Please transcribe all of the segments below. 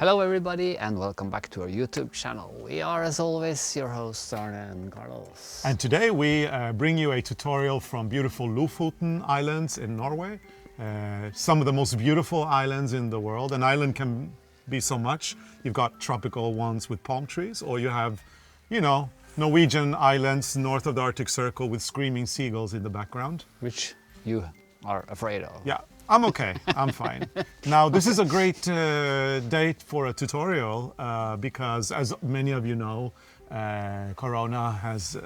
Hello everybody and welcome back to our YouTube channel. We are as always your hosts Arne and Carlos. And today we bring you a tutorial from beautiful Lofoten Islands in Norway. Some of the most beautiful islands in the world. An island can be so much. You've got tropical ones with palm trees, or you have, you know, Norwegian islands north of the Arctic Circle with screaming seagulls in the background. Which you are afraid of. Yeah, I'm okay, I'm fine. Now this is a great date for a tutorial because as many of you know, Corona has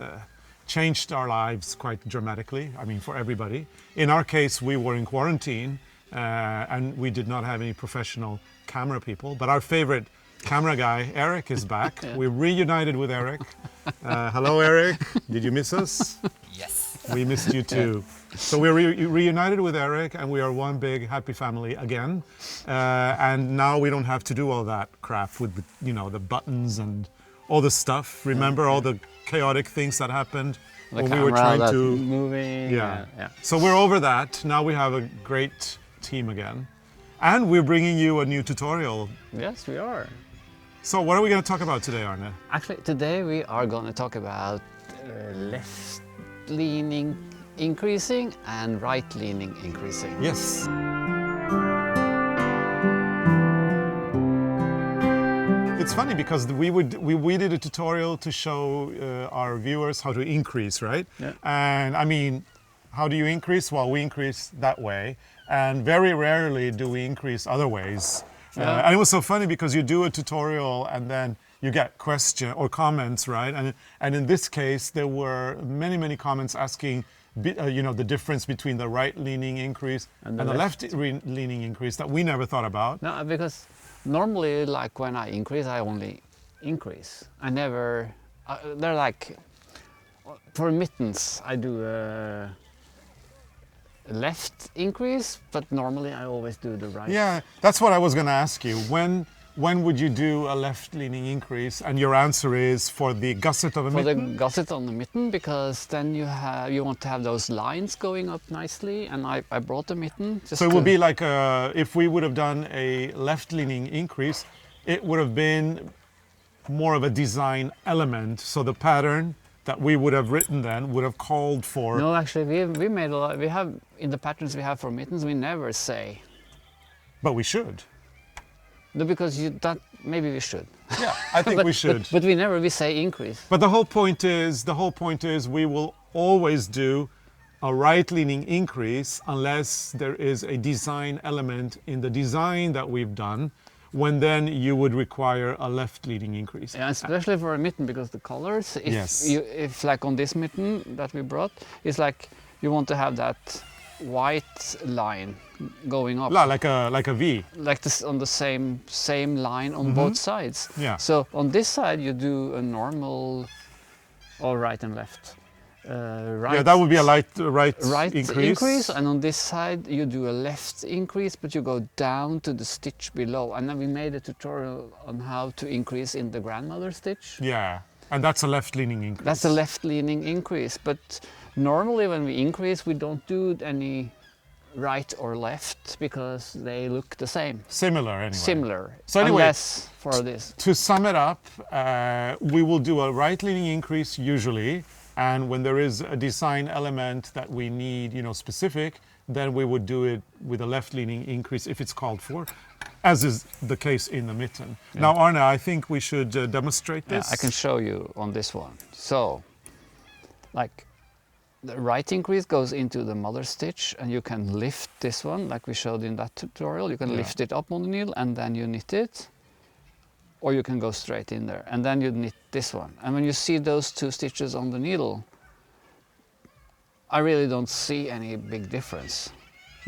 changed our lives quite dramatically, I mean for everybody. In our case we were in quarantine and we did not have any professional camera people, but our favorite camera guy, Eric, is back. Yeah. We're reunited with Eric. Hello Eric, did you miss us? Yes. We missed you too. So we're reunited with Eric and we are one big happy family again. And now we don't have to do all that crap with, the buttons and all the stuff. Remember all the chaotic things that happened when we were trying to moving. Yeah. So we're over that. Now we have a great team again. And we're bringing you a new tutorial. Yes, we are. So what are we going to talk about today, Arne? Actually, today we are going to talk about left leaning increasing and right leaning increasing. Yes. It's funny because we did a tutorial to show our viewers how to increase, right? Yeah. And I mean, how do you increase? Well, we increase that way, and very rarely do we increase other ways. Yeah. And it was so funny because you do a tutorial and then you get questions or comments, right? And in this case, there were many comments asking, the difference between the right-leaning increase and the left-leaning increase that we never thought about. No, because normally, like when I increase, I only increase. I never. They're like for mittens, I do a left increase, but normally I always do the right. Yeah, that's what I was going to ask you. When would you do a left-leaning increase? And your answer is for the gusset of a mitten? For the gusset on the mitten, because then you want to have those lines going up nicely. And I brought the mitten. So it would be like if we would have done a left-leaning increase, it would have been more of a design element. So the pattern that we would have written then would have called for... No, actually, we made a lot. We have, in the patterns we have for mittens, we never say. But we should. No, because maybe we should. Yeah, I think we should. But we say increase. But the whole point is we will always do a right-leaning increase unless there is a design element in the design that we've done, when then you would require a left-leaning increase. Yeah, especially for a mitten, because the colors, if like on this mitten that we brought, it's like you want to have that white line going up. Like a V. Like this on the same line on both sides. Yeah. So on this side you do a normal, or right and left. Right. Yeah, that would be a right increase, and on this side you do a left increase, but you go down to the stitch below. And then we made a tutorial on how to increase in the grandmother stitch. Yeah, and that's a left-leaning increase. That's a left-leaning increase, but normally when we increase we don't do any right or left because they look the same. Similar anyway. Similar. So anyway, unless for this. To sum it up, we will do a right-leaning increase usually, and when there is a design element that we need, specific, then we would do it with a left-leaning increase if it's called for, as is the case in the mitten. Yeah. Now, Arne, I think we should demonstrate this. Yeah, I can show you on this one. So, like, the right increase goes into the mother stitch, and you can lift this one, like we showed in that tutorial. You can lift it up on the needle, and then you knit it. Or you can go straight in there, and then you knit this one. And when you see those two stitches on the needle, I really don't see any big difference.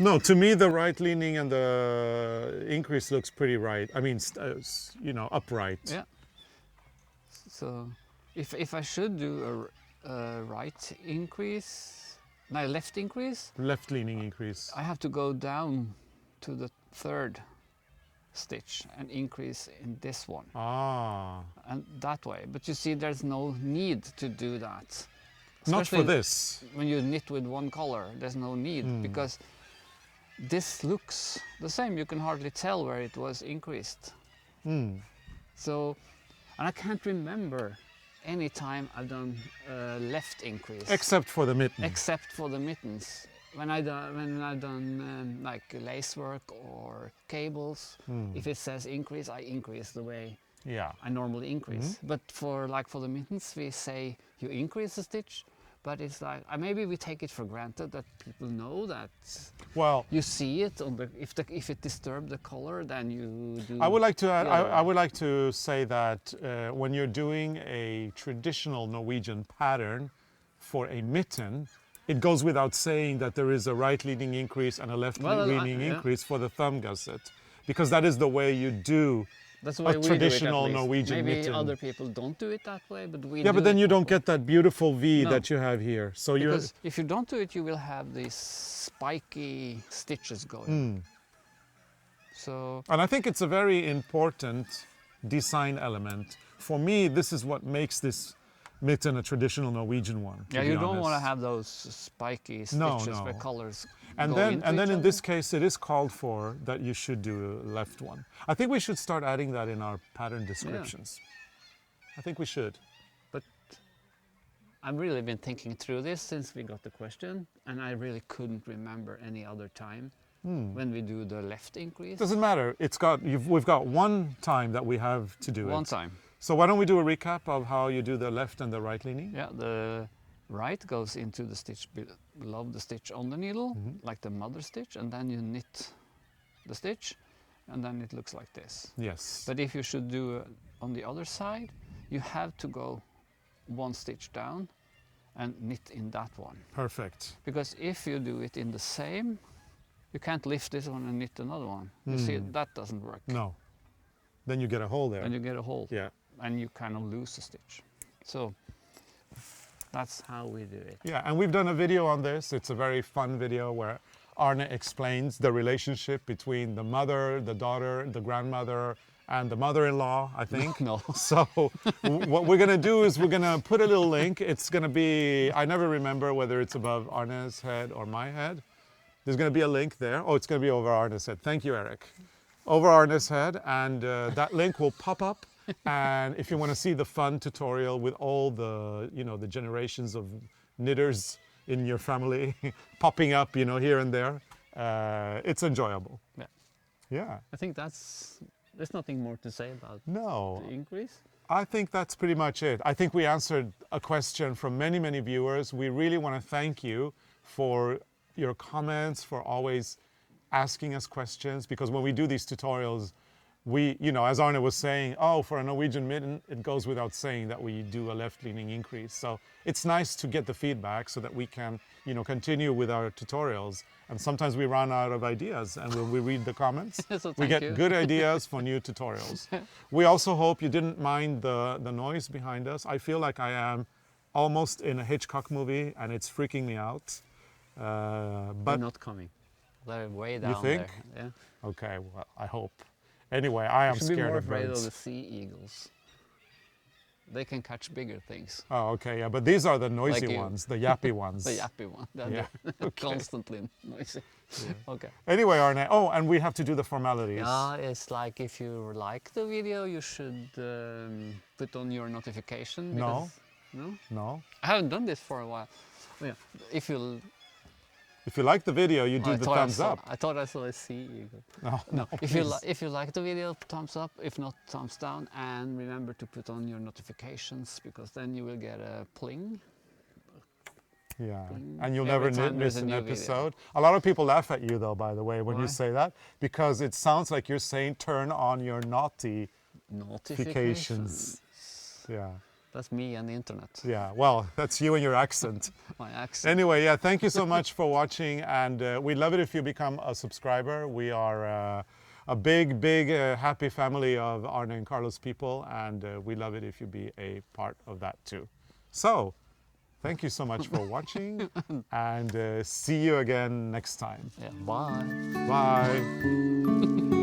No, to me the right leaning and the increase looks pretty right. I mean, upright. Yeah. So if I should do a right increase, no, left increase? Left leaning increase. I have to go down to the third stitch and increase in this one. And that way. But you see, there's no need to do that. Not for this. When you knit with one color, there's no need because this looks the same. You can hardly tell where it was increased. So, and I can't remember any time I've done left increase. Except for the mitten. Except for the mittens. When I've done like lace work or cables, if it says increase, I increase the way Yeah. I normally increase. But for the mittens, we say you increase the stitch, but it's like maybe we take it for granted that people know that. Well, You see it on the if it disturbs the color, then you do. I would like to add, the other I would like to say that when you're doing a traditional Norwegian pattern for a mitten, it goes without saying that there is a right leading increase and a left leaning yeah. increase for the thumb gusset, because that is the way you do That's the way a we traditional do it, at least. Norwegian Maybe mitten. other people don't do it that way, but we Yeah, do but then it you that don't way. get that beautiful V No. that you have here. So you're Because if you don't do it, you will have these spiky stitches going. So And I think it's a very important design element. For me, this is what makes this mitten a traditional Norwegian one. to yeah, be you don't want to honest. have those spiky No, stitches no. where colors And go then, into and then each in other. this case, it is called for that you should do a left one. I think we should start adding that in our pattern descriptions. I think we should. But I've really been thinking through this since we got the question, and I really couldn't remember any other time when we do the left increase. Doesn't matter. We've got one time that we have to do One it. time. So why don't we do a recap of how you do the left and the right leaning? Yeah, the right goes into the stitch below the stitch on the needle, like the mother stitch, and then you knit the stitch, and then it looks like this. Yes. But if you should do on the other side, you have to go one stitch down and knit in that one. Perfect. Because if you do it in the same, you can't lift this one and knit another one. You see, that doesn't work. No. Then you get a hole there. And you get a hole. Yeah. And you kind of lose a stitch. So that's how we do it. Yeah, and we've done a video on this. It's a very fun video where Arne explains the relationship between the mother, the daughter, the grandmother, and the mother-in-law, I think. No. So what we're going to do is we're going to put a little link. It's going to be, I never remember whether it's above Arne's head or my head. There's going to be a link there. Oh, it's going to be over Arne's head. Thank you, Eric. Over Arne's head, and that link will pop up. And if you want to see the fun tutorial with all the, the generations of knitters in your family popping up, here and there, it's enjoyable. Yeah. Yeah. I think there's nothing more to say about No, the increase. I think that's pretty much it. I think we answered a question from many, many viewers. We really want to thank you for your comments, for always asking us questions, because when we do these tutorials, we, as Arne was saying, for a Norwegian mitten, it goes without saying that we do a left-leaning increase. So it's nice to get the feedback so that we can, continue with our tutorials. And sometimes we run out of ideas, and when we read the comments, So we thank get you. good ideas for new tutorials. We also hope you didn't mind the noise behind us. I feel like I am almost in a Hitchcock movie, and it's freaking me out. They're But not coming. They're way down think? there. Yeah. okay, well, I hope. Anyway, I am You should be scared more of afraid birds. of the sea eagles. They can catch bigger things. Oh, okay, yeah, but these are the noisy Like you. ones, the yappy ones. The yappy one. Yeah, They're constantly noisy. Okay. Anyway, Arne, and we have to do the formalities. It's like if you like the video, you should put on your notification. No. No? No? I haven't done this for a while. Oh, yeah. If you like the video, you do the thumbs up. I thought I saw a sea eagle. No, No, if please. you like the video, thumbs up. If not, thumbs down. And remember to put on your notifications, because then you will get a pling. Yeah, and you'll Every never time miss there's a an new video. episode. A lot of people laugh at you, though, by the way, when Why? you say that, because it sounds like you're saying turn on your notifications. Notifications. Yeah, That's me and the internet. yeah. Well, that's you and your accent. My accent. Anyway, yeah, thank you so much for watching, and we'd love it if you become a subscriber. We are a big, happy family of Arne and Carlos people, and we love it if you be a part of that too. So, thank you so much for watching, and see you again next time. Yeah. Bye. Bye.